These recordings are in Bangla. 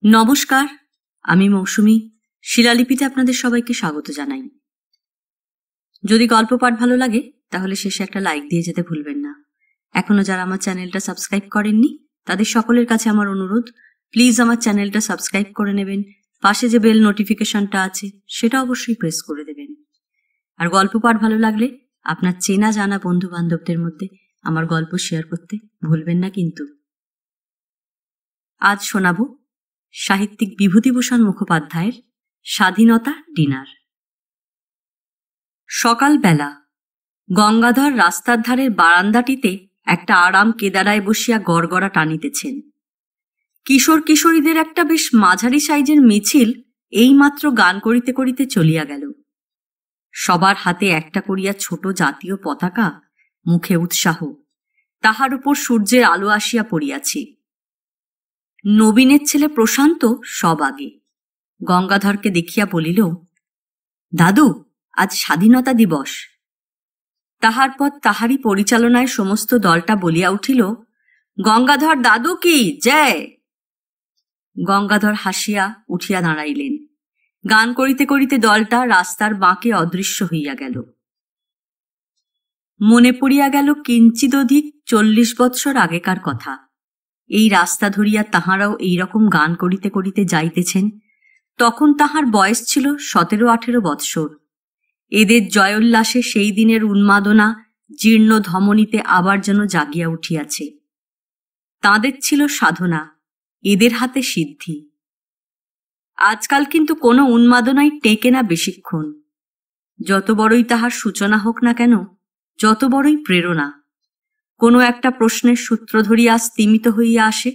নমস্কার, আমি মৌসুমী। শিলালিপিতে আপনাদের সবাইকে স্বাগত জানাই। যদি গল্প পাঠ ভালো লাগে তাহলে শেষে একটা লাইক দিয়ে যেতে ভুলবেন না। এখনো যারা আমার চ্যানেলটা সাবস্ক্রাইব করেননি তাদের সকলের কাছে আমার অনুরোধ, প্লিজ আমার চ্যানেলটা সাবস্ক্রাইব করে নেবেন। পাশে যে বেল নোটিফিকেশনটা আছে সেটা অবশ্যই প্রেস করে দেবেন। আর গল্প পাঠ ভালো লাগলে আপনার চেনা জানা বন্ধু বান্ধবদের মধ্যে আমার গল্প শেয়ার করতে ভুলবেন না কিন্তু। আজ শোনাবো সাহিত্যিক বিভূতিভূষণ মুখোপাধ্যায়ের স্বাধীনতা ডিনার। সকালবেলা গঙ্গাধর রাস্তার ধারের বারান্দাটিতে একটা আরাম কেদারায় বসিয়া গড়গড়া টানিতেছেন। কিশোর কিশোরীদের একটা বেশ মাঝারি সাইজের মিছিল এইমাত্র গান করিতে করিতে চলিয়া গেল। সবার হাতে একটা করিয়া ছোট জাতীয় পতাকা, মুখে উৎসাহ। তাহার উপর সূর্যের আলো আসিয়া পড়িয়াছে। নবীনের ছেলে প্রশান্ত সব আগে গঙ্গাধরকে দেখিয়া বলিল, দাদু, আজ স্বাধীনতা দিবস। তাহার পর তাহারই পরিচালনায় সমস্ত দলটা বলিয়া উঠিল, গঙ্গাধর দাদু কি জয়। গঙ্গাধর হাসিয়া উঠিয়া দাঁড়াইলেন। গান করিতে করিতে দলটা রাস্তার বাঁকে অদৃশ্য হইয়া গেল। মনে পড়িয়া গেল কিঞ্চিদধিক 40 বৎসর আগেকার কথা। এই রাস্তা ধরিয়া তাহারাও এইরকম গান করিতে করিতে যাইতেছেন। তখন তাহার বয়স ছিল 17-18 বৎসর। এদের জয়োল্লাসে সেই দিনের উন্মাদনা জীর্ণ ধমনীতে আবার যেন জাগিয়া উঠিয়াছে। তাঁদের ছিল সাধনা, এদের হাতে সিদ্ধি। আজকাল কিন্তু কোনো উন্মাদনাই টেকে না বেশিক্ষণ। যত বড়ই তাহার সূচনা হোক না কেন, যত বড়ই প্রেরণা, কোনো একটা প্রশ্নের সূত্র ধরিয়া স্তিমিত হইয়া আসে।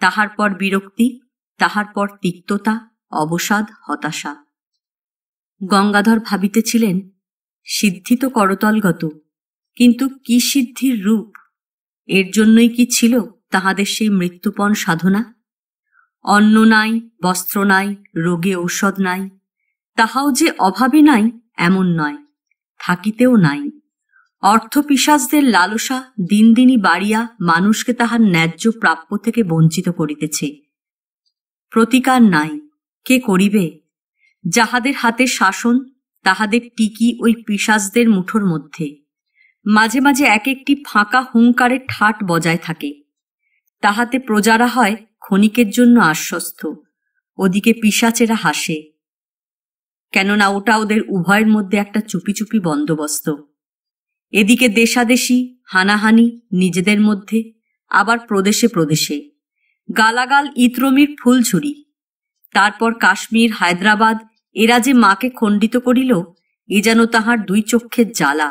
তাহার পর বিরক্তি, তাহার পর তিক্ততা, অবসাদ, হতাশা। গঙ্গাধর ভাবিতেছিলেন, সিদ্ধি তো করতলগত, কিন্তু কি সিদ্ধির রূপ? এর জন্যই কি ছিল তাহাদের সেই মৃত্যুপণ সাধনা? অন্ন নাই, বস্ত্র নাই, রোগে ঔষধ নাই। তাহাও যে অভাবে নাই এমন নয়, থাকিতেও নাই। অর্থপিশাচদের লালসা দিন দিনই বাড়িয়া মানুষকে তাহার ন্যায্য প্রাপ্য থেকে বঞ্চিত করিতেছে। প্রতিকার নাই, কে করিবে? যাহাদের হাতে শাসন তাহাদের টিকি ওই পিশাচদের মুঠোর মধ্যে। মাঝে মাঝে এক একটি ফাঁকা হুঙ্কারের ঠাট বজায় থাকে। তাহাতে প্রজারা হয় ক্ষণিকের জন্য আশ্বস্ত, ওদিকে পিশাচেরা হাসে। কেননা ওটা ওদের উভয়ের মধ্যে একটা চুপি চুপি বন্দোবস্ত। এদিকে দেশাদেশি হানাহানি নিজেদের মধ্যে, আবার প্রদেশে প্রদেশে গালাগাল, ইতরমির ফুলঝুরি। তারপর কাশ্মীর, হায়দ্রাবাদ, এরা যে মাকে খণ্ডিত করিল, এ যেন তাহার দুই চক্ষের জ্বালা,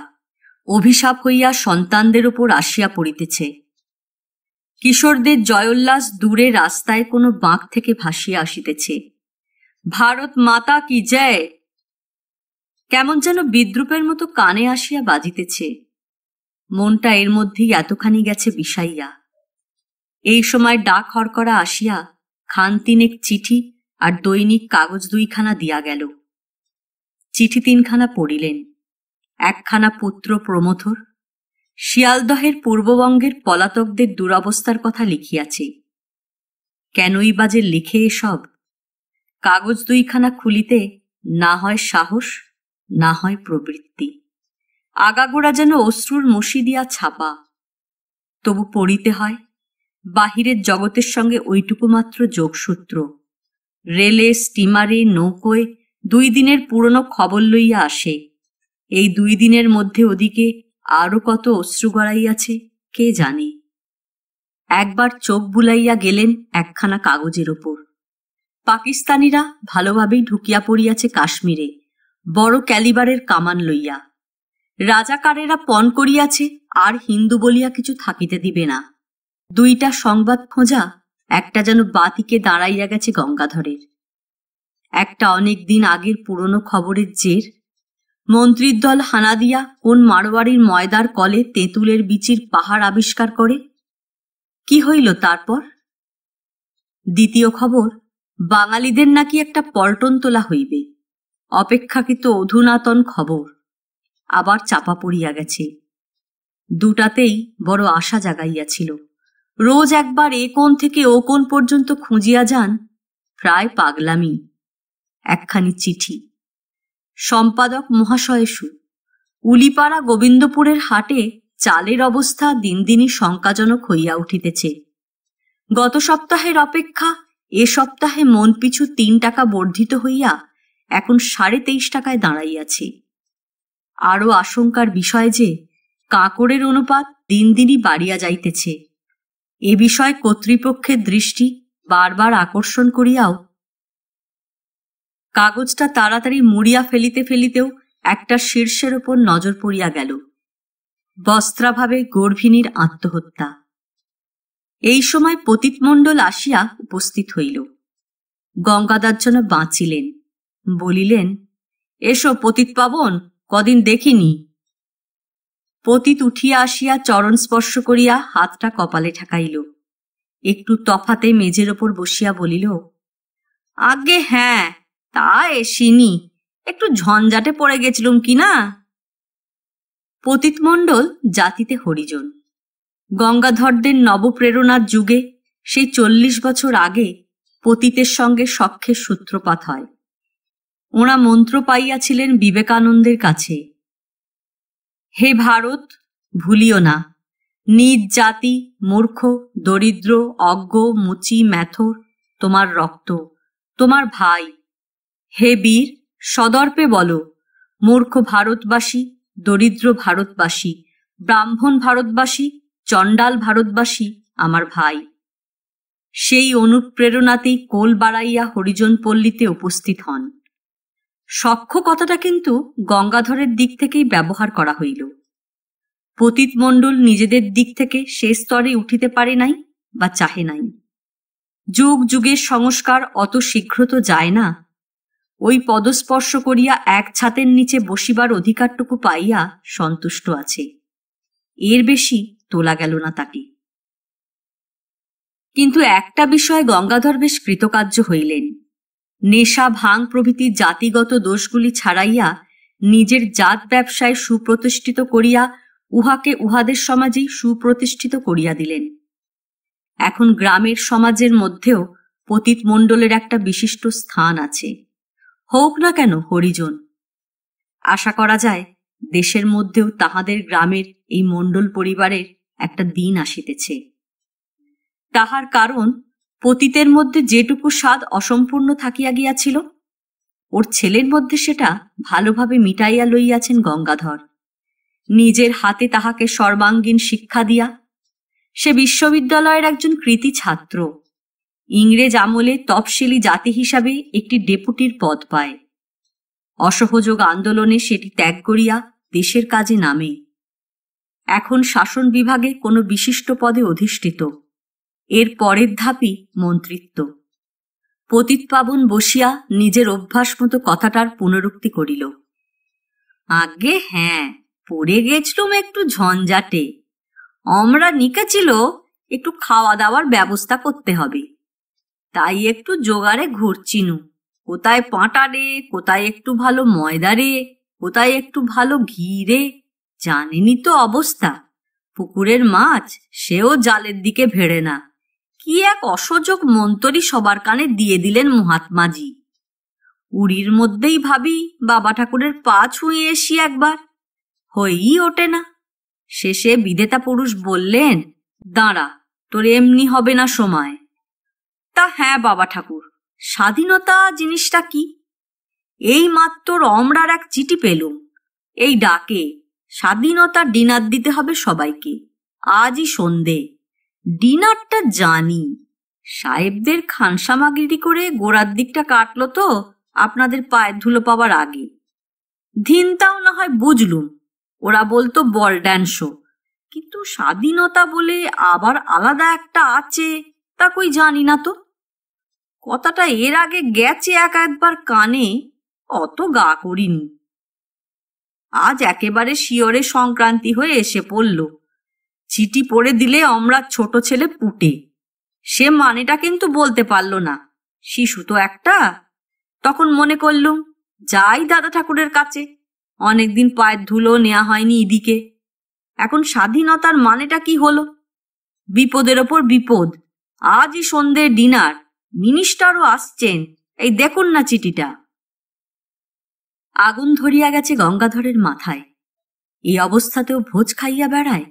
অভিশাপ হইয়া সন্তানদের ওপর আসিয়া পড়িতেছে। কিশোরদের জয়োল্লাস দূরে রাস্তায় কোনো বাঁক থেকে ভাসিয়া আসিতেছে। ভারত মাতা কি জয় কেমন যেন বিদ্রুপের মতো কানে আসিয়া বাজিতেছে। মনটা এর মধ্যেই এতখানি গেছে বিষাইয়া। এই সময় ডাক হরকরা আসিয়া খান তিনেক চিঠি আর দৈনিক কাগজ 2খানা দিয়া গেল। চিঠি 3খানা পড়িলেন। একখানা পুত্র প্রমথর, শিয়ালদহের পূর্ববঙ্গের পলাতকদের দুরবস্থার কথা লিখিয়াছে। কেনই বাজে লিখে এসব? কাগজ 2খানা খুলিতে না হয় সাহস, না হয় প্রবৃত্তি। আগাগোড়া যেন অশ্রুর মসি দিয়া ছাপা। তবু পড়িতে হয়। বাহিরের জগতের সঙ্গে ওইটুকু মাত্র যোগসূত্র। রেলে, স্টিমারে, নৌকোয় 2 দিনের পুরনো খবর লইয়া আসে। এই 2 দিনের মধ্যে ওদিকে আরো কত অশ্রু গড়াইয়াছে কে জানে। একবার চোখ বুলাইয়া গেলেন একখানা কাগজের ওপর। পাকিস্তানিরা ভালোভাবেই ঢুকিয়া পড়িয়াছে কাশ্মীরে, বড় ক্যালিবারের কামান লইয়া। রাজাকারেরা পণ করিয়াছে, আর হিন্দু বলিয়া কিছু থাকিতে দিবে না। 2টা সংবাদ খোঁজা, একটা যেন বাতিকে দাঁড়াইয়া গেছে গঙ্গাধরের। একটা অনেক দিন আগের পুরনো খবরের জের। মন্ত্রীর দল হানা দিয়া কোন মারোয়ারির ময়দার কলে তেঁতুলের বিচির পাহাড় আবিষ্কার করে। কি হইল তারপর? দ্বিতীয় খবর, বাঙালিদের নাকি একটা পল্টন তোলা হইবে। অপেক্ষাকৃত অধুনাতন খবর, আবার চাপা পড়িয়া গেছে। 2টাতেই বড় আশা জাগাইয়াছিল। রোজ একবার এ কোণ থেকে ও কোণ পর্যন্ত খুঁজিয়া যান, প্রায় পাগলামি। একখানি চিঠি। সম্পাদক মহাশয়েশু, উলিপাড়া গোবিন্দপুরের হাটে চালের অবস্থা দিন দিনই শঙ্কাজনক হইয়া উঠিতেছে। গত সপ্তাহের অপেক্ষা এ সপ্তাহে মন পিছু 3 টাকা বর্ধিত হইয়া এখন 23.5 টাকায় দাঁড়াইয়াছে। আরও আশঙ্কার বিষয় যে কাঁকড়ের অনুপাত দিন দিনই বাড়িয়া যাইতেছে। এ বিষয়ে কর্তৃপক্ষের দৃষ্টি বারবার আকর্ষণ করিয়াও কাগজটা তাড়াতাড়ি মুড়িয়া ফেলিতে ফেলিতেও একটা শীর্ষের ওপর নজর পড়িয়া গেল। বস্ত্রাভাবে গর্ভিণীর আত্মহত্যা। এই সময় পতিতমণ্ডল আসিয়া উপস্থিত হইল। গঙ্গাধর যেন বাঁচিলেন। বলিলেন, এসো পতিত পাবন, কদিন দেখিনি। পতিত উঠিয়া আসিয়া চরণ স্পর্শ করিয়া হাতটা কপালে ঠেকাইল। একটু তফাতে মেজের ওপর বসিয়া বলিল, আগে হ্যাঁ, তা এসিনি, একটু ঝঞ্ঝাটে পড়ে গেছিলুম কিনা। পতিতমণ্ডল জাতিতে হরিজন। গঙ্গাধরদের নবপ্রেরণার যুগে সেই 40 বছর আগে পতিতের সঙ্গে সখ্যের সূত্রপাত হয়। ওঁরা মন্ত্র পাইয়াছিলেন বিবেকানন্দের কাছে, হে ভারত, ভুলিও না নিজ জাতি, মূর্খ, দরিদ্র, অজ্ঞ, মুচি, ম্যাথর, তোমার রক্ত, তোমার ভাই। হে বীর, সদর্পে বলো, মূর্খ ভারতবাসী, দরিদ্র ভারতবাসী, ব্রাহ্মণ ভারতবাসী, চণ্ডাল ভারতবাসী আমার ভাই। সেই অনুপ্রেরণাতেই কোল বাড়াইয়া হরিজন পল্লীতে উপস্থিত হন। সখ্য কথাটা কিন্তু গঙ্গাধরের দিক থেকেই ব্যবহার করা হইল। পতিতমণ্ডল নিজেদের দিক থেকে সে স্তরে উঠিতে পারে নাই বা চাহে নাই। যুগ যুগের সংস্কার অত শীঘ্র তো যায় না। ওই পদস্পর্শ করিয়া এক ছাতের নিচে বসিবার অধিকারটুকু পাইয়া সন্তুষ্ট আছে। এর বেশি তোলা গেল না তাকে। কিন্তু একটা বিষয়ে গঙ্গাধর বেশ কৃতকার্য হইলেন। নেশা, ভাং প্রভৃতি জাতিগত দোষগুলি ছাড়াইয়া নিজের জাত ব্যবসায় সুপ্রতিষ্ঠিত করিয়া উহাকে উহাদের সমাজেই সুপ্রতিষ্ঠিত করিয়া দিলেন। এখন গ্রামের সমাজের মধ্যেও পতিতমণ্ডলের একটা বিশিষ্ট স্থান আছে, হোক না কেন হরিজন। আশা করা যায় দেশের মধ্যেও তাহাদের গ্রামের এই মণ্ডল পরিবারের একটা দিন আসিতেছে। তাহার কারণ, পতিতের মধ্যে যেটুকু স্বাদ অসম্পূর্ণ থাকিয়া গিয়াছিল, ওর ছেলের মধ্যে সেটা ভালোভাবে মিটাইয়া লইয়াছেন গঙ্গাধর, নিজের হাতে তাহাকে সর্বাঙ্গীন শিক্ষা দিয়া। সে বিশ্ববিদ্যালয়ের একজন কৃতী ছাত্র। ইংরেজ আমলে তফসিলি জাতি হিসাবে একটি ডেপুটির পদ পায়। অসহযোগ আন্দোলনে সেটি ত্যাগ করিয়া দেশের কাজে নামে। এখন শাসন বিভাগে কোনো বিশিষ্ট পদে অধিষ্ঠিত। এর পরের ধাপই মন্ত্রিত্ব। পতিতপাবন বসিয়া নিজের অভ্যাস মতো কথাটার পুনরুক্তি করিল। আগে হ্যাঁ, পড়ে গেছিলুম একটু ঝঞ্ঝাটে। আমরা নিকেছিল একটু খাওয়া দাওয়ার ব্যবস্থা করতে হবে, তাই একটু জোগাড়ে ঘুরছিনু। কোথায় পাঁটা রে, কোথায় একটু ভালো ময়দা রে, কোথায় একটু ভালো ঘি রে। জানেনই তো অবস্থা, পুকুরের মাছ সেও জালের দিকে ভেড়ে না। কি এক অসহযোগ মন্তরী সবার কানে দিয়ে দিলেন মহাত্মাজি। উড়ির মধ্যেই ভাবি বাবা ঠাকুরের পা ছুঁয়ে এসি একবার, হয়েই ওঠে না। শেষে বিধেতা পুরুষ বললেন, দাঁড়া, তোর এমনি হবে না সময়। তা হ্যাঁ বাবা ঠাকুর, স্বাধীনতা জিনিসটা কি? এই মাত্র অমরার এক চিঠি পেলুম, এই ডাকে স্বাধীনতা ডিনার দিতে হবে সবাইকে, আজই সন্ধে। ডিনারটা জানি, সাহেবদের খানসামাগিরি করে গোড়ার দিকটা কাটলো তো আপনাদের পায়ের ধুলো পাবার আগে। ধিনতাও না হয় বুঝলুম, ওরা বলতো বল ড্যান্স, কিন্তু স্বাধীনতা বলে আবার আলাদা একটা আছে তা কই জানি না তো। কথাটা এর আগে গেছে একবার কানে, অত গা করিনি। আজ একেবারে শিয়রে সংক্রান্তি হয়ে এসে পড়ল। চিঠি পড়ে দিলে আমরা ছোট ছেলে পুটে, সে মানেটা কিন্তু বলতে পারল না, শিশু তো একটা। তখন মনে করলুম যাই দাদা ঠাকুরের কাছে, অনেকদিন পায়ের ধুলো নেওয়া হয়নি এদিকে। এখন স্বাধীনতার মানেটা কি হলো? বিপদের ওপর বিপদ। আজই সন্ধ্যে ডিনার, মিনিস্টারও আসছেন, এই দেখুন না চিঠিটা। আগুন ধরিয়া গেছে গঙ্গাধরের মাথায়। এই অবস্থাতেও ভোজ খাইয়া বেড়ায়,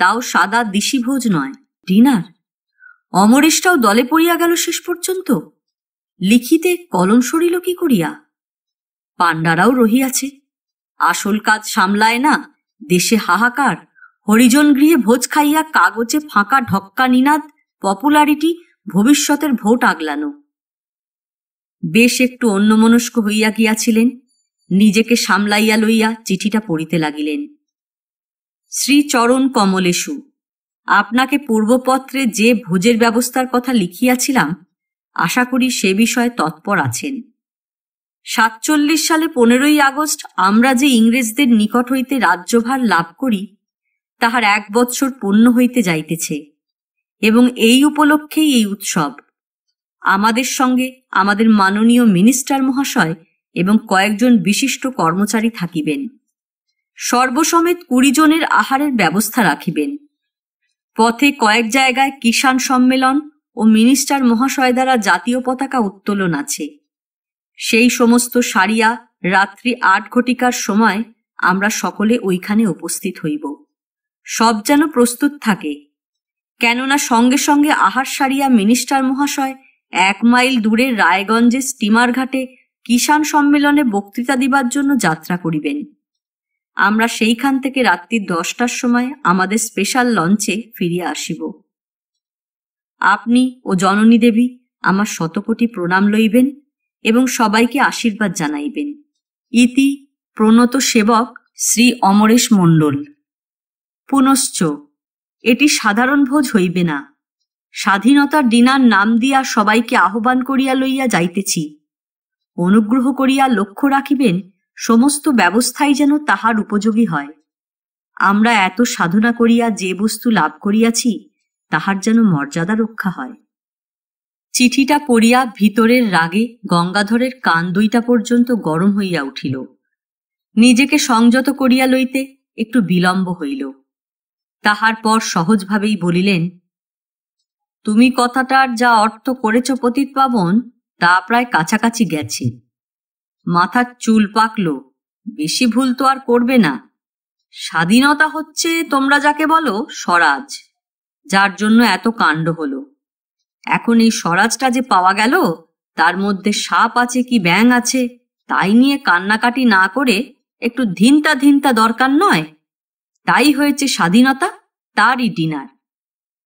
তাও সাদা দিশি ভোজ নয়, ডিনার। অমরেশটাও দলে পড়িয়া গেল শেষ পর্যন্ত। লিখিতে কলম সরিল কি করিয়া? পাণ্ডারাও রহিয়াছে, আসল কাজ সামলায় না, দেশে হাহাকার, হরিজন গৃহে ভোজ খাইয়া কাগজে ফাঁকা ঢক্কা নিনাদ, পপুলারিটি, ভবিষ্যতের ভোট আগলানো। বেশ একটু অন্যমনস্ক হইয়া গিয়াছিলেন, নিজেকে সামলাইয়া লইয়া চিঠিটা পড়িতে লাগিলেন। শ্রীচরণ কমলেশু, আপনাকে পূর্বপত্রে যে ভোজের ব্যবস্থার কথা লিখিয়াছিলাম, আশা করি সে বিষয়ে তৎপর আছেন। 47 সালে 15ই আগস্ট আমরা যে ইংরেজদের নিকট হইতে রাজ্যভার লাভ করি, তাহার 1 বৎসর পূর্ণ হইতে যাইতেছে, এবং এই উপলক্ষেই এই উৎসব। আমাদের সঙ্গে আমাদের মাননীয় মিনিস্টার মহাশয় এবং কয়েকজন বিশিষ্ট কর্মচারী থাকিবেন। সর্বসমেত 20 জনের আহারের ব্যবস্থা রাখিবেন। পথে কয়েক জায়গায় কিষাণ সম্মেলন ও মিনিস্টার মহাশয় দ্বারা জাতীয় পতাকা উত্তোলন আছে। সেই সমস্ত সারিয়া রাত্রি 8 ঘটিকার সময় আমরা সকলে ওইখানে উপস্থিত হইব। সব যেন প্রস্তুত থাকে, কেননা সঙ্গে সঙ্গে আহার সারিয়া মিনিস্টার মহাশয় 1 মাইল দূরে রায়গঞ্জে স্টিমার ঘাটে কিষাণ সম্মেলনে বক্তৃতা দিবার জন্য যাত্রা করিবেন। আমরা সেইখান থেকে রাত্রি 10টার সময় আমাদের স্পেশাল লঞ্চে ফিরিয়া আসিব। আপনি ও জননী দেবী আমার শতকোটি প্রণাম লইবেন এবং সবাইকে আশীর্বাদ জানাইবেন। ইতি প্রণত সেবক শ্রী অমরেশ মণ্ডল। পুনশ্চ এটি সাধারণ ভোজ হইবে না, স্বাধীনতার ডিনার নাম দিয়া সবাইকে আহ্বান করিয়া লইয়া যাইতেছি। অনুগ্রহ করিয়া লক্ষ্য রাখিবেন সমস্ত ব্যবস্থাই যেন তাহার উপযোগী হয়। আমরা এত সাধনা করিয়া যে বস্তু লাভ করিয়াছি, তাহার যেন মর্যাদা রক্ষা হয়। চিঠিটা পড়িয়া ভিতরের রাগে গঙ্গাধরের কান 2টা পর্যন্ত গরম হইয়া উঠিল। নিজেকে সংযত করিয়া লইতে একটু বিলম্ব হইল। তাহার পর সহজভাবেই বলিলেন, তুমি কথাটার যা অর্থ করেছ পতিতপাবন, তা প্রায় কাছাকাছি গেছে। মাথার চুল পাকল, বেশি ভুল তো আর করবে না। স্বাধীনতা হচ্ছে তোমরা যাকে বলো স্বরাজ, যার জন্য এত কাণ্ড হলো। এখন এই স্বরাজটা যে পাওয়া গেল, তার মধ্যে সাপ আছে কি ব্যাঙ আছে, তাই নিয়ে কান্নাকাটি না করে একটু ধিনতা ধিনতা দরকার নয়। তাই হয়েছে স্বাধীনতা, তারই ডিনার।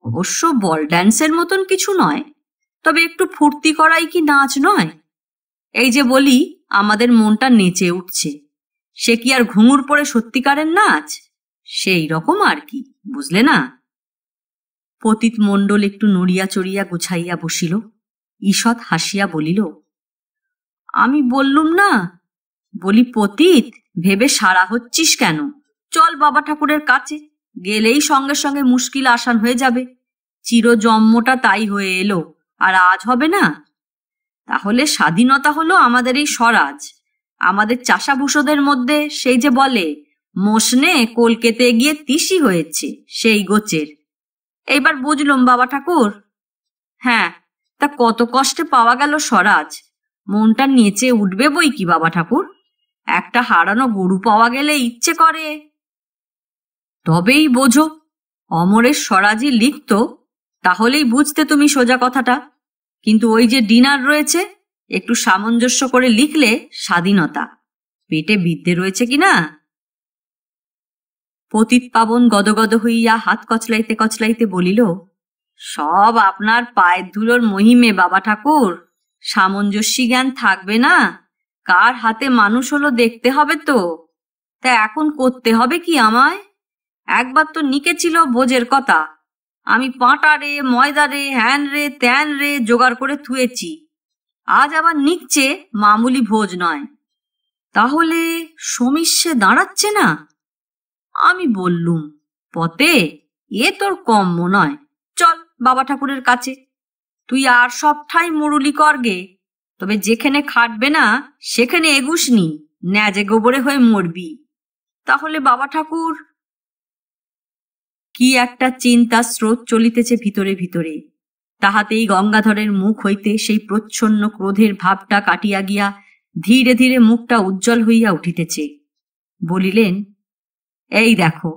অবশ্য বল ড্যান্সের মতন কিছু নয়, তবে একটু ফুর্তি করাই কি নাচ নয়? এই যে বলি আমাদের মনটা নেচে উঠছে, সে কি আর ঘুঙুর পরে সত্যিকারের নাচ? সেই রকম আর কি, বুঝলে না? পতিত মণ্ডল একটু নড়িয়া চড়িয়া গুছাইয়া বসিল। ঈষৎ হাসিয়া বলিল, আমি বললুম না? বলি পতিত, ভেবে সারা হচ্ছিস কেন? চল বাবা ঠাকুরের কাছে, গেলেই সঙ্গে সঙ্গে মুশকিল আসান হয়ে যাবে। চিরজন্মটা তাই হয়ে এলো, আর আজ হবে না? তাহলে স্বাধীনতা হলো আমাদের এই স্বরাজ, আমাদের চাষাভূষদের মধ্যে সেই যে বলে মোশনে কলকেতে গিয়ে তিসি হয়েছে, সেই গোছের। এইবার বুঝলুম বাবা ঠাকুর। হ্যাঁ, তা কত কষ্টে পাওয়া গেল স্বরাজ, মনটা নেচে উঠবে বই কি বাবা ঠাকুর। একটা হারানো গরু পাওয়া গেলে ইচ্ছে করে। তবেই বোঝো, অমরেশ স্বরাজই লিখত, তাহলেই বুঝতে তুমি সোজা কথাটা। কিন্তু ওই যে ডিনার রয়েছে, একটু সামঞ্জস্য করে লিখলে স্বাধীনতা। পেটে বিদ্যে রয়েছে কিনা? পতিতপাবন গদগদ হইয়া হাত কচলাইতে কচলাইতে বলিল, সব আপনার পায়ের ধুলোর মহিমে বাবা ঠাকুর। সামঞ্জস্যী জ্ঞান থাকবে না? কার হাতে মানুষ হলো দেখতে হবে তো। তা এখন করতে হবে কি আমায়? একবার তো নিকেছিল ভোজের কথা, আমি পাঁটা রে, ময়দা রে, হ্যান রে, ত্যান রে জোগাড় করে থুয়েছি। আজ আবার নিকছে মামুলি ভোজ নয়। তাহলে সমীশ্যে দাঁড়াচ্ছে না? আমি বললুম, পতে এ তোর কম্য নয়, চল বাবা ঠাকুরের কাছে। তুই আর সব ঠাই মুরুলি করগে, তবে যেখানে খাটবে না সেখানে এগুসনি, ন্যাজে গোবরে হয়ে মরবি। তাহলে বাবা ঠাকুর। কি একটা চিন্তা স্রোত চলিতেছে ভিতরে ভিতরে, তাহাতেই গঙ্গাধরের মুখ হইতে সেই প্রচ্ছন্ন ক্রোধের ভাবটা কাটিয়া গিয়া ধীরে ধীরে মুখটা উজ্জ্বল হইয়া উঠিতেছে। বলিলেন, এই দেখো,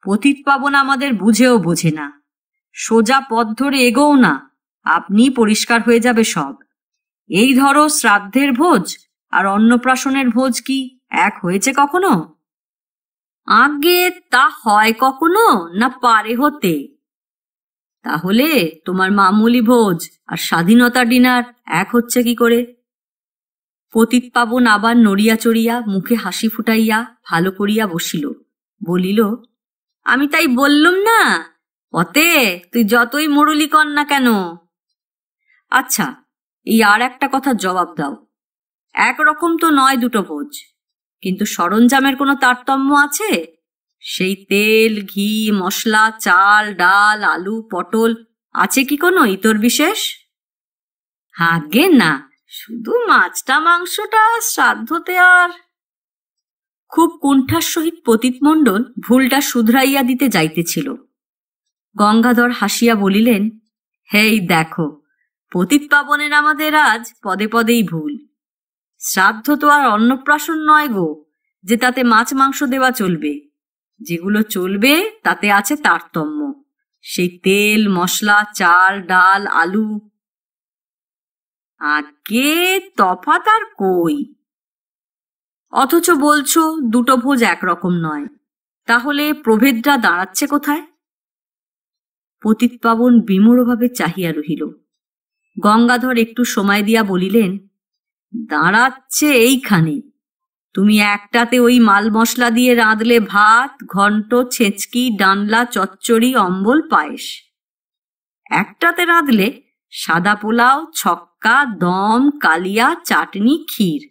পতিতপাবন আমাদের বুঝেও বোঝে না, সোজা পথ ধরে এগোও না, আপনি পরিষ্কার হয়ে যাবে সব। এই ধরো, শ্রাদ্ধের ভোজ আর অন্নপ্রাশনের ভোজ কি এক হয়েছে কখনো? আগে তা হয় কখনো না পারে হতে? তাহলে তোমার মামুলি ভোজ আর স্বাধীনতা ডিনার এক হচ্ছে কি করে? পতিতপাবন আবার নড়িয়া চড়িয়া মুখে হাসি ফুটাইয়া ভালো করিয়া বসিল। বলিল, আমি তাই বললুম না, অতে তুই যতই মুরুলি কর না কেন। আচ্ছা, এই আর একটা কথা জবাব দাও। একরকম তো নয় দুটো ভোজ, কিন্তু সরঞ্জামের কোনো তারতম্য আছে? সেই তেল, ঘি, মশলা, চাল, ডাল, আলু, পটল আছে কি কোনো ইতর বিশেষ? আগে না, শুধু মাছটা মাংসটা শ্রাদ্ধতে। আর খুব কুণ্ঠার সহিত পতিতমণ্ডল ভুলটা শুধরাইয়া দিতে যাইতেছিল। গঙ্গাধর হাসিয়া বলিলেন, হেই দেখো, পতিতপাবনের আমাদের আজ পদে পদেই ভুল। শ্রাদ্ধ তো আর অন্নপ্রাশন নয় গো, যে তাতে মাছ মাংস দেওয়া চলবে। যেগুলো চলবে তাতে আছে তারতম্য, সেই তেল, মশলা, চাল, ডাল, আলু। আগে তফাৎ আর কই? অথচ বলছো দুটো ভোজ একরকম নয়, তাহলে প্রভেদটা দাঁড়াচ্ছে কোথায়? পতিতপাবন বিমূঢ়ভাবে চাহিয়া রহিল। গঙ্গাধর একটু সময় দিয়া বলিলেন, দাঁড়াচ্ছে এইখানে। তুমি একটাতে ওই মাল মশলা দিয়ে রাঁধলে ভাত, ঘন্ট, ছেঁচকি, ডানলা, চচ্চড়ি, অম্বল, পায়েস। একটাতে রাঁধলে সাদা পোলাও, ছক্কা, দম, কালিয়া, চাটনি, ক্ষীর।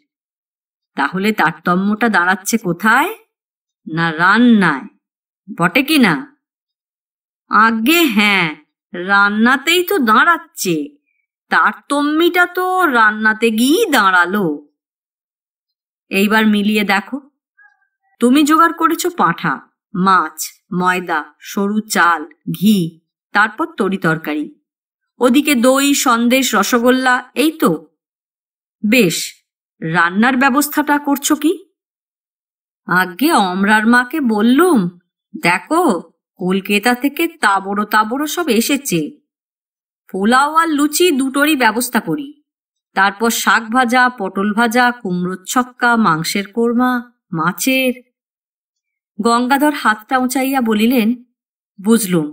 তাহলে তারতম্যটা দাঁড়াচ্ছে কোথায়? না রান্নায়, বটে কি না? আগে হ্যাঁ, রান্নাতেই তো দাঁড়াচ্ছে। তারতম্যটা তো রান্নাতে গিয়েই দাঁড়ালো। এইবার মিলিয়ে দেখো। তুমি জোগাড় করেছো পাঁঠা, মাছ, ময়দা, সরু চাল, ঘি, তারপর তরি তরকারি, ওদিকে দই, সন্দেশ, রসগোল্লা, এই তো। বেশ, রান্নার ব্যবস্থাটা করছো কি? আগে অমরার মাকে বললুম, দেখো, কলকাতা থেকে তাবড়ো তাবড়ো সব এসেছে, পোলাও আর লুচি দুটোরই ব্যবস্থা করি। তারপর শাক ভাজা, পটল ভাজা, কুমড়োর ছক্কা, মাংসের কোরমা, মাছের। গঙ্গাধর হাতটা উঁচাইয়া বলিলেন, বুঝলুম,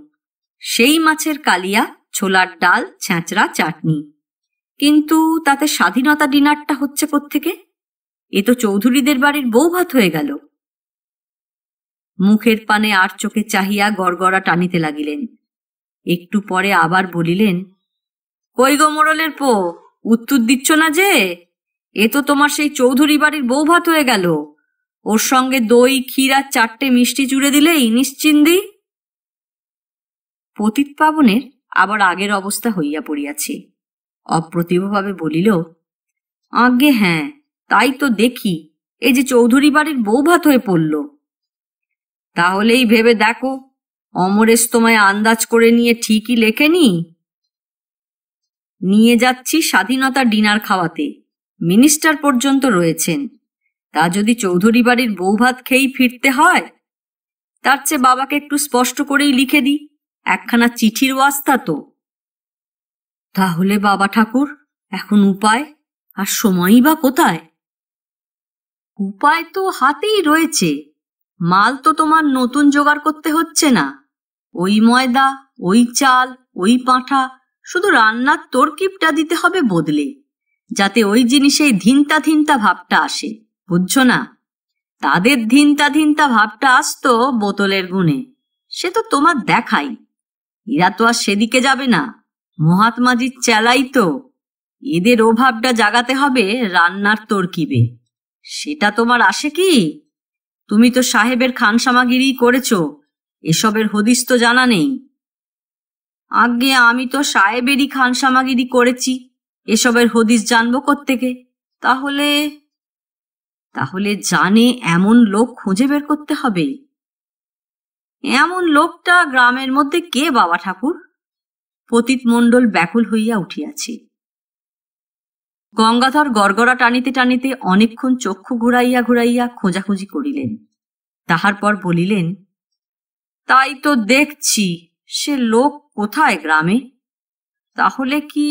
সেই মাছের কালিয়া, ছোলার ডাল, ছ্যাঁচড়া, চাটনি। কিন্তু তাতে স্বাধীনতা ডিনারটা হচ্ছে কোত্থেকে? এ তো চৌধুরীদের বাড়ির বউ ভাত হয়ে গেল। মুখের পানে আর চোখে চাহিয়া গড়গড়া টানিতে লাগিলেন। একটু পরে আবার বলিলেন, কই গো মোড়লের পো, উত্তর দিচ্ছ না যে? এ তো তোমার সেই চৌধুরী বাড়ির বউ ভাত হয়ে গেল। ওর সঙ্গে দই, ক্ষীর আর 4টে মিষ্টি জুড়ে দিলেই নিশ্চিন্দি। পতিতপাবনের আবার আগের অবস্থা হইয়া পড়িয়াছে। অপ্রতিভভাবে বলিল, আগে হ্যাঁ, তাই তো দেখি, এই যে চৌধুরী বাড়ির বউ ভাত হয়ে পড়ল। তাহলেই ভেবে দেখো, অমরেশ তোমায় আন্দাজ করে নিয়ে ঠিকই লেখেনি। নিয়ে যাচ্ছি স্বাধীনতা ডিনার খাওয়াতে, মিনিস্টার পর্যন্ত রয়েছেন। তা যদি চৌধুরী বাড়ির বউ ভাত খেয়েই ফিরতে হয়, তার চেয়ে বাবাকে একটু স্পষ্ট করেই লিখে দিই, একখানা চিঠির ওয়াস্তা তো। তাহলে বাবা ঠাকুর, এখন উপায় আর সময়ই বা কোথায়? উপায় তো হাতেই রয়েছে। মাল তো তোমার নতুন জোগাড় করতে হচ্ছে না। ওই ময়দা, ওই চাল, ওই পাঁঠা, শুধু রান্নার তরকিবটা দিতে হবে বদলে, যাতে ওই জিনিসে ধিনতা ধিনতা ভাবটা আসে, বুঝছো না? তাদের ধিনতা ধিনতা ভাবটা আসতো বোতলের গুণে, সে তো তোমার দেখাই। এরা তো আর সেদিকে যাবে না, মহাত্মাজির চেলাই তো। এদের ও ভাবটা জাগাতে হবে রান্নার তরকিবে। সেটা তোমার আসে কি? তুমি তো সাহেবের খানসামাগিরি করেছো, এসবের হদিস তো জানা নেই। আগে আমি তো সাহেবেরই খানসামাগিরি করেছি, এসবের হদিস জানবো কোত্থেকে? তাহলে তাহলে জানে এমন লোক খুঁজে বের করতে হবে। এমন লোকটা গ্রামের মধ্যে কে বাবা ঠাকুর? পতিত মণ্ডল ব্যাকুল হইয়া উঠিয়াছে। গঙ্গাধর গড়গড়া টানিতে টানিতে অনেকক্ষণ চক্ষু ঘুরাইয়া ঘুরাইয়া খোঁজাখুঁজি করিলেন। তাহার পর বলিলেন, তাই তো দেখছি, সে লোক কোথায় গ্রামে? তাহলে কি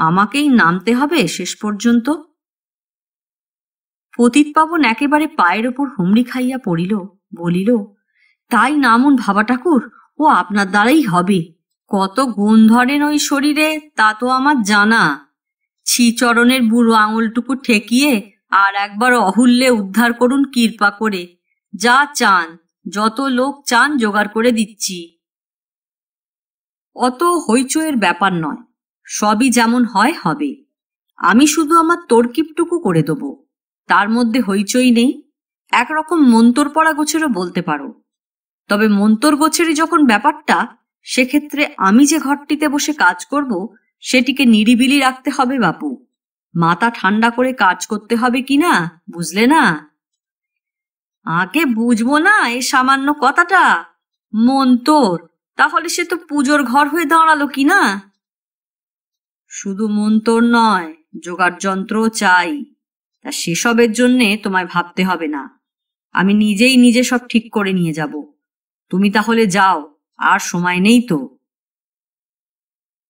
আমাকেই নামতে হবে শেষ পর্যন্ত? পতিতপাবন একেবারে পায়ের ওপর হুমড়ি খাইয়া পড়িল, বলিল, তাই নামুন ভাবা ঠাকুর, ও আপনার দ্বারাই হবে। কত গুণ ধরেন ওই শরীরে তা তো আমার জানা। শ্রীচরণের বুড়ো আঙুলটুকু ঠেকিয়ে আর একবার অহুল্যে উদ্ধার করুন কৃপা করে। যা চান, যত লোক চান জোগাড় করে দিচ্ছি। অত হইচয়ের ব্যাপার নয়, সবই যেমন হয় হবে। আমি শুধু আমার তরকিবটুকু করে দেব, তার মধ্যে হইচই নেই। একরকম মন্তর পড়া গোছেরও বলতে পারো। তবে মন্তর গোছেরই যখন ব্যাপারটা, সেক্ষেত্রে আমি যে ঘরটিতে বসে কাজ করব সেটিকে নিরিবিলি রাখতে হবে বাপু। মাথা ঠান্ডা করে কাজ করতে হবে কিনা, বুঝলে না? আগে বুঝবো না এ সামান্য কথাটা? মন্তর, তাহলে সে তো পুজোর ঘর হয়ে দাঁড়ালো কিনা? শুধু মন্তর নয়, জোগাড় যন্ত্রও চাই। তা সেসবের জন্যে তোমায় ভাবতে হবে না, আমি নিজেই নিজে সব ঠিক করে নিয়ে যাব। তুমি তাহলে যাও, আর সময় নেই তো।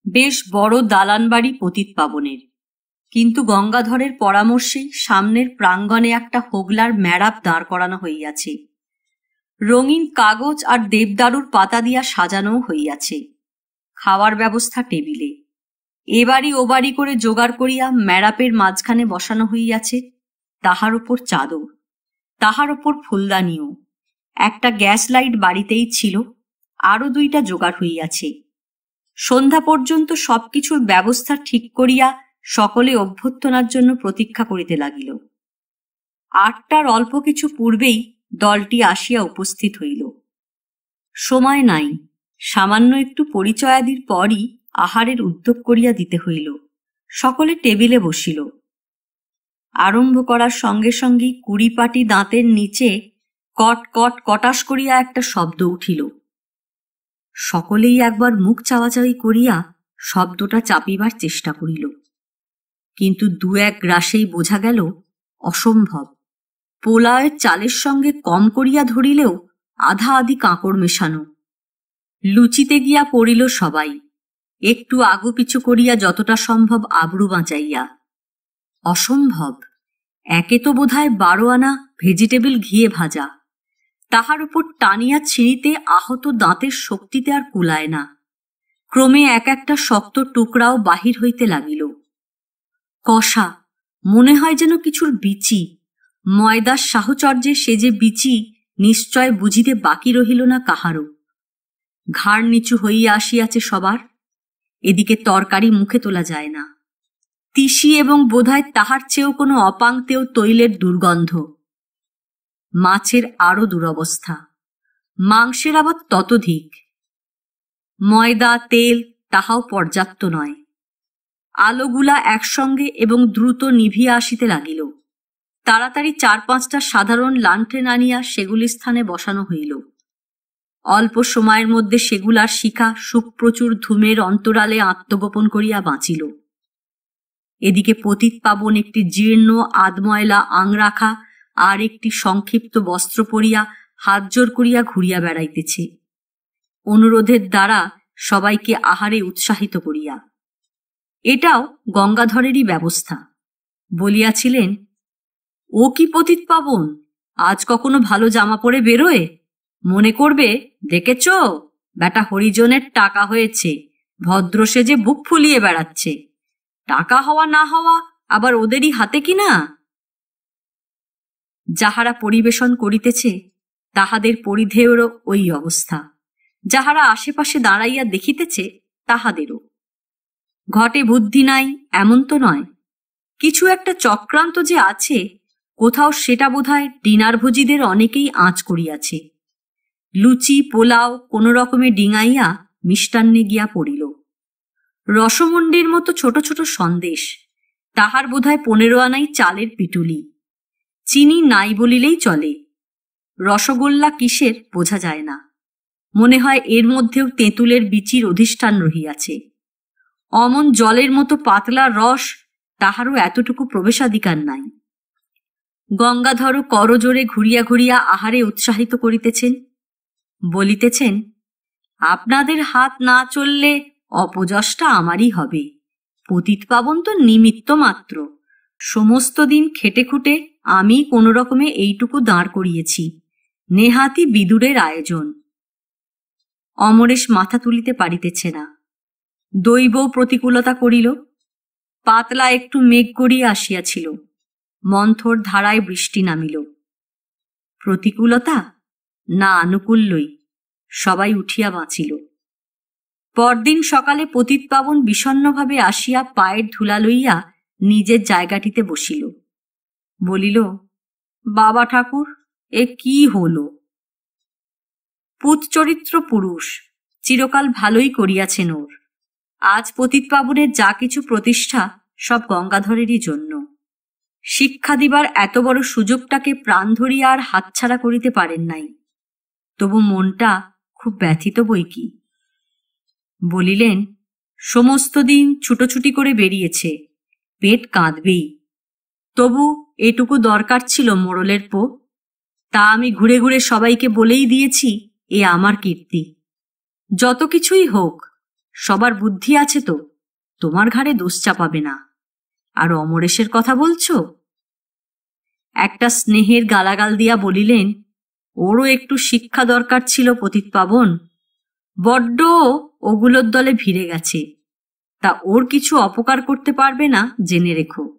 বেশ বড় দালান বাড়ি পতিতপাবনের, কিন্তু গঙ্গাধরের পরামর্শেই সামনের প্রাঙ্গণে একটা হোগলার ম্যাড়াপ দাঁড় করানো হইয়াছে। রঙিন কাগজ আর দেবদারুর পাতা দিয়া সাজানো হইয়াছে। খাওয়ার ব্যবস্থা টেবিলে। এবাড়ি ওবাড়ি করে জোগাড় করিয়া ম্যাড়াপের মাঝখানে বসানো হইয়াছে। তাহার উপর চাদর, তাহার উপর ফুলদানিও। একটা গ্যাস লাইট বাড়িতেই ছিল, আরো 2টা জোগাড় হইয়াছে। সন্ধ্যা পর্যন্ত সবকিছুর ব্যবস্থা ঠিক করিয়া সকলে অভ্যর্থনার জন্য প্রতীক্ষা করিতে লাগিল। 8টার অল্প কিছু পূর্বেই দলটি আসিয়া উপস্থিত হইল। সময় নাই, সামান্য একটু পরিচয়াদির পরই আহারের উদ্যোগ করিয়া দিতে হইল। সকলে টেবিলে বসিল। আরম্ভ করার সঙ্গে সঙ্গেই 20 দাঁতের নিচে কট কট কটাস করিয়া একটা শব্দ উঠিল। সকলেই একবার মুখ চাওয়াচাওয়ি করিয়া শব্দটা চাপিবার চেষ্টা করিল, কিন্তু 2-1 গ্রাসেই বোঝা গেল অসম্ভব। পোলাওয়ের চালের সঙ্গে কম করিয়া ধরিলেও আধা আধি কাঁকড় মেশানো। লুচিতে গিয়া পড়িল সবাই, একটু আগু পিছু করিয়া যতটা সম্ভব আবরু বাঁচাইয়া। অসম্ভব। একে তো বোধহয় 12 আনা ভেজিটেবল ঘিয়ে ভাজা, তাহার উপর টানিয়া ছিঁড়িতে আহত দাঁতের শক্তিতে আর কুলায় না। ক্রমে এক একটা শক্ত টুকরাও বাহির হইতে লাগিল। কষা, মনে হয় যেন কিছুর বিচি। ময়দার সাহচর্যে সে যে বিচি নিশ্চয় বুঝিতে বাকি রহিল না কাহারও। ঘাড় নিচু হইয়া আসিয়াছে সবার। এদিকে তরকারি মুখে তোলা যায় না। তিসি এবং বোধহয় তাহার চেয়েও কোনো অপাংতেও তৈলের দুর্গন্ধ। মাছের আরো দুরবস্থা, মাংসের আবার ততোধিক। ময়দা তেল তাহাও পর্যাপ্ত নয়। আলোগুলা একসঙ্গে এবং দ্রুত নিভিয়া আসিতে লাগিল। তাড়াতাড়ি 4-5টা সাধারণ লান্ঠেন আনিয়া সেগুলি স্থানে বসানো হইল। অল্প সময়ের মধ্যে সেগুলার শিখা সুপ্রচুর ধূমের অন্তরালে আত্মগোপন করিয়া বাঁচিল। এদিকে পতিতপাবন একটি জীর্ণ আধময়লা আংরাখা আর একটি সংক্ষিপ্ত বস্ত্র পরিয়া হাত জোর করিয়া ঘুরিয়া বেড়াইতেছে, অনুরোধের দ্বারা সবাইকে আহারে উৎসাহিত করিয়া। এটাও গঙ্গাধরেরই ব্যবস্থা। বলিয়াছিলেন, ও কি পতিতপাবন, আজ কখনো ভালো জামা পরে বেরোয়? মনে করবে, দেখেছ বেটা হরিজনের টাকা হয়েছে, ভদ্র সেজে বুক ফুলিয়ে বেড়াচ্ছে। টাকা হওয়া না হওয়া আবার ওদেরই হাতে কিনা। যাহারা পরিবেশন করিতেছে তাহাদের পরিধেয়েরও ওই অবস্থা। যাহারা আশেপাশে দাঁড়াইয়া দেখিতেছে তাহাদেরও। ঘটে বুদ্ধি নাই এমন তো নয়, কিছু একটা চক্রান্ত যে আছে কোথাও, সেটা বোধহয় ডিনারভোজীদের অনেকেই আঁচ করিয়াছে। লুচি পোলাও কোনো রকমে ডিঙাইয়া মিষ্টান্নে গিয়া পড়িল। রসমন্ডির মতো ছোট ছোট সন্দেশ, তাহার বোধহয় 15 আনাই চালের পিটুলি। চিনি নাই বলিলেই চলে। রসগোল্লা কিসের বোঝা যায় না, মনে হয় এর মধ্যেও তেঁতুলের বিচির অধিষ্ঠান রহিয়াছে। অমন জলের মতো পাতলা রস তাহারও এতটুকু প্রবেশাধিকার নাই। গঙ্গাধরও করজোরে ঘুরিয়া ঘুরিয়া আহারে উৎসাহিত করিতেছেন, বলিতেছেন, আপনাদের হাত না চললে অপযশটা আমারই হবে। পতিতপাবন তো নিমিত্ত মাত্র। সমস্ত দিন খেটে খুটে আমি কোনো রকমে এইটুকু দাঁড় করিয়েছি। নেহাতি বিদুরের আয়োজন। অমরেশ মাথা তুলিতে পারিতেছে না। দৈব প্রতিকূলতা করিল। পাতলা একটু মেঘ গড়িয়া আসিয়াছিল। মন্থর ধারায় বৃষ্টি নামিল। প্রতিকূলতা না আনুকূল্যই। সবাই উঠিয়া বাঁচিল। পরদিন সকালে পতিতপাবন বিষণ্নভাবে আসিয়া পায়ের ধুলা লইয়া নিজের জায়গাটিতে বসিল। বলিল, বাবা ঠাকুর, এ কি হল? পুতচরিত্র পুরুষ, চিরকাল ভালোই করিয়াছেন ওর। আজ পতিতপাবনের যা কিছু প্রতিষ্ঠা সব গঙ্গাধরেরই জন্য। শিক্ষা দিবার এত বড় সুযোগটাকে প্রাণ ধরিয়া আর হাতছাড়া করিতে পারেন নাই। তবু মনটা খুব ব্যথিত বই কি। বলিলেন, সমস্ত দিন ছুটোছুটি করে বেরিয়েছে, পেট কাঁদবেই। তবু এটুকু দরকার ছিল মোড়লের পো। তা আমি ঘুরে ঘুরে সবাইকে বলেই দিয়েছি, এ আমার কীর্তি। যত কিছুই হোক, সবার বুদ্ধি আছে তো, তোমার ঘাড়ে দোষ চাপাবে না। আর অমরেশের কথা বলছো? একটা স্নেহের গালাগাল দিয়া বলিলেন, ওরও একটু শিক্ষা দরকার ছিল পতিতপাবন। বড্ড ওগুলোর দলে ভিড়ে গেছে। তা ওর কিছু অপকার করতে পারবে না, জেনে রেখো।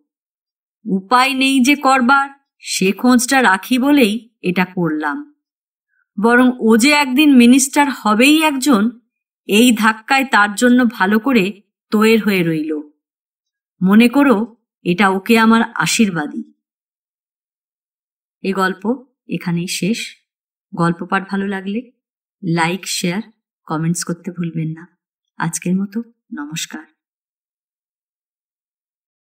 উপায় নেই যে করবার, সে খোঁজটা রাখি বলেই এটা করলাম। বরং ও যে একদিন মিনিস্টার হবেই একজন, এই ধাক্কায় তার জন্য ভালো করে তৈর হয়ে রইল। মনে করো এটা ওকে আমার আশীর্বাদই। এই গল্প এখানেই শেষ। গল্প পাঠ ভালো লাগলে লাইক, শেয়ার, কমেন্টস করতে ভুলবেন না। আজকের মতো নমস্কার।